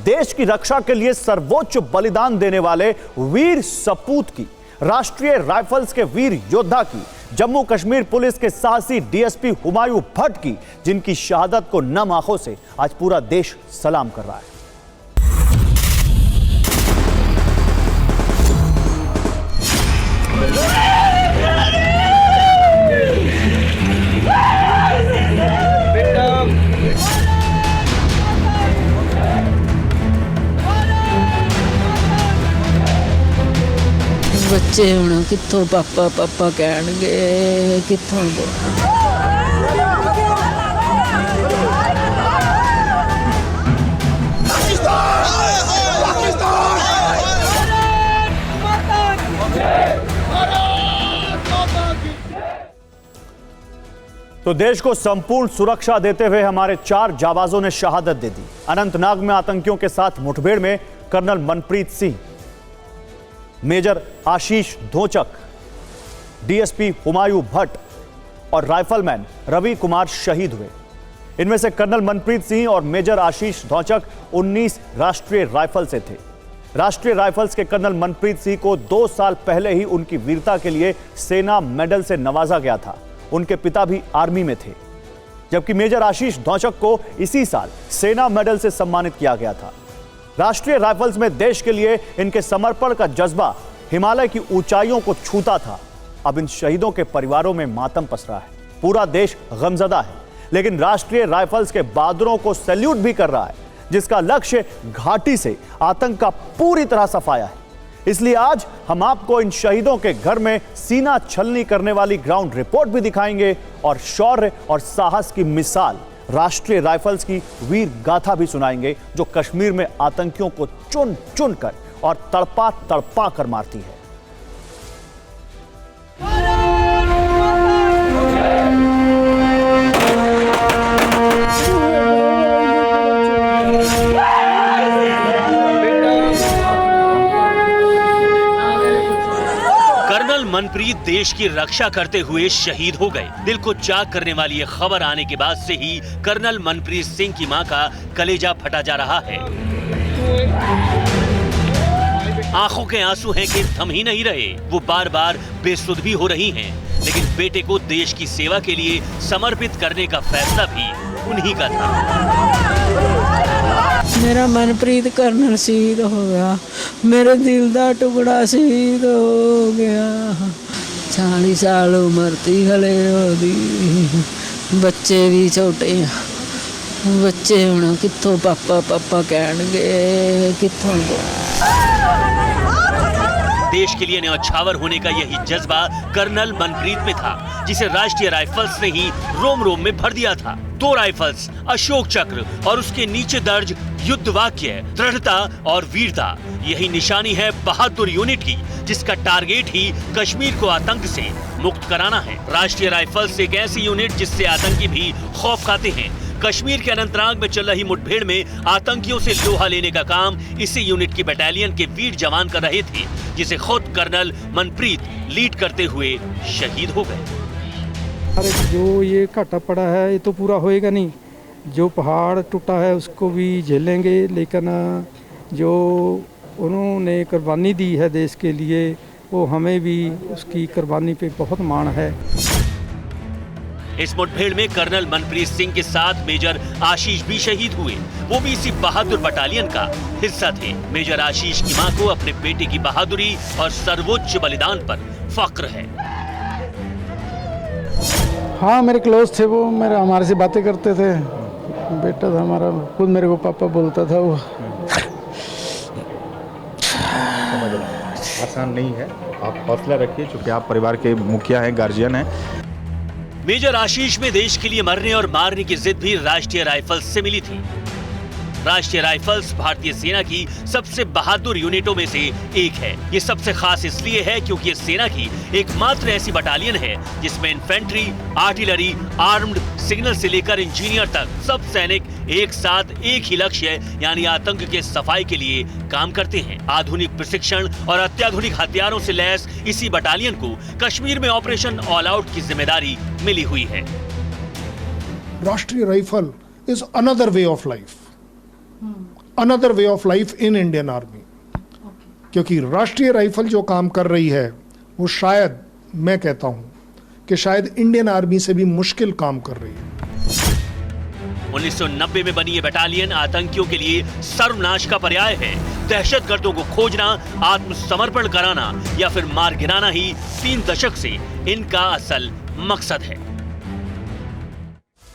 देश की रक्षा के लिए सर्वोच्च बलिदान देने वाले वीर सपूत की, राष्ट्रीय राइफल्स के वीर योद्धा की, जम्मू कश्मीर पुलिस के साहसी डीएसपी हुमायूं भट्ट की, जिनकी शहादत को नम आंखों से आज पूरा देश सलाम कर रहा है। बच्चे हुण कित्थों पापा पापा कहणगे कित्थों। तो देश को संपूर्ण सुरक्षा देते हुए हमारे 4 जाबाजों ने शहादत दे दी। अनंतनाग में आतंकियों के साथ मुठभेड़ में कर्नल मनप्रीत सिंह, मेजर आशीष धोचक, डीएसपी हुमायूं भट्ट और राइफलमैन रवि कुमार शहीद हुए। इनमें से कर्नल मनप्रीत सिंह और मेजर आशीष धोचक 19 राष्ट्रीय राइफल से थे। राष्ट्रीय राइफल्स के कर्नल मनप्रीत सिंह को 2 साल पहले ही उनकी वीरता के लिए सेना मेडल से नवाजा गया था। उनके पिता भी आर्मी में थे, जबकि मेजर आशीष धोचक को इसी साल सेना मेडल से सम्मानित किया गया था। राष्ट्रीय राइफल्स में देश के लिए इनके समर्पण का जज्बा हिमालय की ऊंचाइयों को छूता था। अब इन शहीदों के परिवारों में मातम पसरा है, पूरा देश गमजदा है, लेकिन राष्ट्रीय राइफल्स के बहादुरों को सैल्यूट भी कर रहा है, जिसका लक्ष्य घाटी से आतंक का पूरी तरह सफाया है। इसलिए आज हम आपको इन शहीदों के घर में सीना छलनी करने वाली ग्राउंड रिपोर्ट भी दिखाएंगे और शौर्य और साहस की मिसाल राष्ट्रीय राइफल्स की वीर गाथा भी सुनाएंगे, जो कश्मीर में आतंकियों को चुन चुन कर और तड़पा तड़पा कर मारती है। मनप्रीत देश की रक्षा करते हुए शहीद हो गए। दिल को चाक करने वाली ये खबर आने के बाद से ही कर्नल मनप्रीत सिंह की मां का कलेजा फटा जा रहा है। आंखों के आंसू हैं कि थम ही नहीं रहे। वो बार बार बेसुध भी हो रही हैं, लेकिन बेटे को देश की सेवा के लिए समर्पित करने का फैसला भी उन्हीं का था। मेरा मनप्रीत कर्नल शहीद हो गया, मेरे दिल का टुकड़ा शहीद हो गया। 40 साल उम्र थी हले ओदी, बच्चे भी छोटे, बच्चे हुण कित्थों पापा पापा कहणगे कित्थों। देश के लिए न्यौछावर होने का यही जज्बा कर्नल मनप्रीत में था, जिसे राष्ट्रीय राइफल्स ने ही रोम रोम में भर दिया था। 2 राइफल्स, अशोक चक्र और उसके नीचे दर्ज युद्ध वाक्य, दृढ़ता और वीरता, यही निशानी है बहादुर यूनिट की, जिसका टारगेट ही कश्मीर को आतंक से मुक्त कराना है। राष्ट्रीय राइफल्स एक ऐसी यूनिट जिससे आतंकी भी खौफ खाते हैं। कश्मीर के अनंतनाग में चल रही मुठभेड़ में आतंकियों से लोहा लेने का काम इसी यूनिट की बटालियन के वीर जवान कर रहे थे, जिसे खुद कर्नल मनप्रीत लीड करते हुए शहीद हो गए। अरे जो ये घाटा पड़ा है ये तो पूरा होएगा नहीं, जो पहाड़ टूटा है उसको भी झेलेंगे, लेकिन जो उन्होंने कुर्बानी दी है देश के लिए, वो हमें भी उसकी कुर्बानी पे बहुत मान है। इस मुठभेड़ में कर्नल मनप्रीत सिंह के साथ मेजर आशीष भी शहीद हुए। वो भी इसी बहादुर बटालियन का हिस्सा थे। मेजर आशीष की मां को अपने बेटे की बहादुरी और सर्वोच्च बलिदान पर फक्र है। हाँ, मेरे क्लोज थे वो, मेरे हमारे से बातें करते थे। बेटा था हमारा, खुद मेरे को पापा बोलता था वो। आसान नहीं है, आप हौसला रखिए, क्योंकि आप परिवार के मुखिया हैं, गार्जियन हैं। मेजर आशीष में देश के लिए मरने और मारने की जिद भी राष्ट्रीय राइफल्स से मिली थी। राष्ट्रीय राइफल्स भारतीय सेना की सबसे बहादुर यूनिटों में से एक है। ये सबसे खास इसलिए है क्योंकि ये सेना की एकमात्र ऐसी बटालियन है जिसमें इन्फेंट्री, आर्टिलरी, आर्म्ड, सिग्नल से लेकर इंजीनियर तक सब सैनिक एक साथ एक ही लक्ष्य यानी आतंक के सफाई के लिए काम करते हैं। आधुनिक प्रशिक्षण और अत्याधुनिक हथियारों से लैस इसी बटालियन को कश्मीर में ऑपरेशन ऑल आउट की जिम्मेदारी मिली हुई है। राष्ट्रीय rifle is another way of life. Another way of life in Indian army, क्योंकि राष्ट्रीय राइफल जो काम कर रही है वो शायद, मैं कहता हूं कि शायद इंडियन आर्मी से भी मुश्किल काम कर रही है। 1990 में बनी ये बटालियन आतंकियों के लिए सर्वनाश का पर्याय है। दहशतगर्दों को खोजना, आत्मसमर्पण कराना या फिर मार गिराना ही 3 दशक से इनका असल मकसद है।